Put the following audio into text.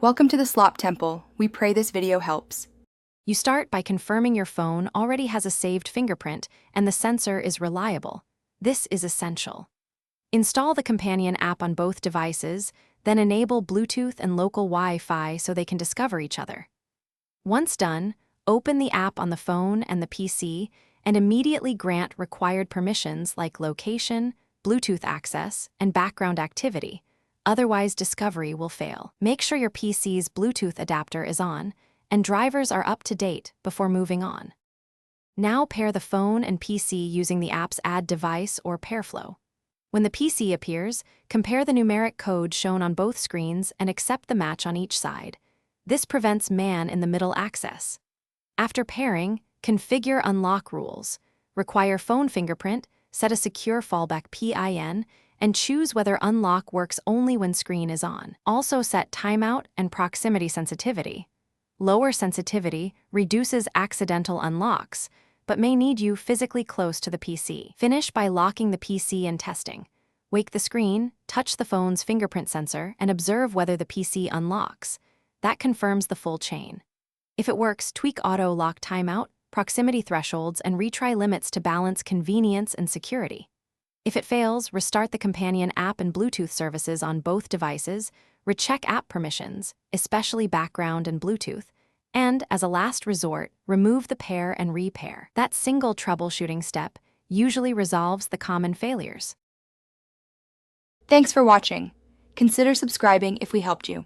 Welcome to the Slop Temple. We pray this video helps. You start by confirming your phone already has a saved fingerprint and the sensor is reliable. This is essential. Install the companion app on both devices, then enable Bluetooth and local Wi-Fi so they can discover each other. Once done, open the app on the phone and the PC and immediately grant required permissions like location, Bluetooth access, and background activity. Otherwise, discovery will fail. Make sure your PC's Bluetooth adapter is on and drivers are up to date before moving on. Now pair the phone and PC using the app's Add Device or Pair Flow. When the PC appears, compare the numeric code shown on both screens and accept the match on each side. This prevents man-in-the-middle access. After pairing, configure unlock rules. Require phone fingerprint, set a secure fallback PIN, and choose whether unlock works only when screen is on. Also set timeout and proximity sensitivity. Lower sensitivity reduces accidental unlocks, but may need you physically close to the PC. Finish by locking the PC and testing. Wake the screen, touch the phone's fingerprint sensor, and observe whether the PC unlocks. That confirms the full chain. If it works, tweak auto lock timeout, proximity thresholds, and retry limits to balance convenience and security. If it fails, restart the companion app and Bluetooth services on both devices, recheck app permissions, especially background and Bluetooth, and, as a last resort, remove the pair and repair. That single troubleshooting step usually resolves the common failures. Thanks for watching. Consider subscribing if we helped you.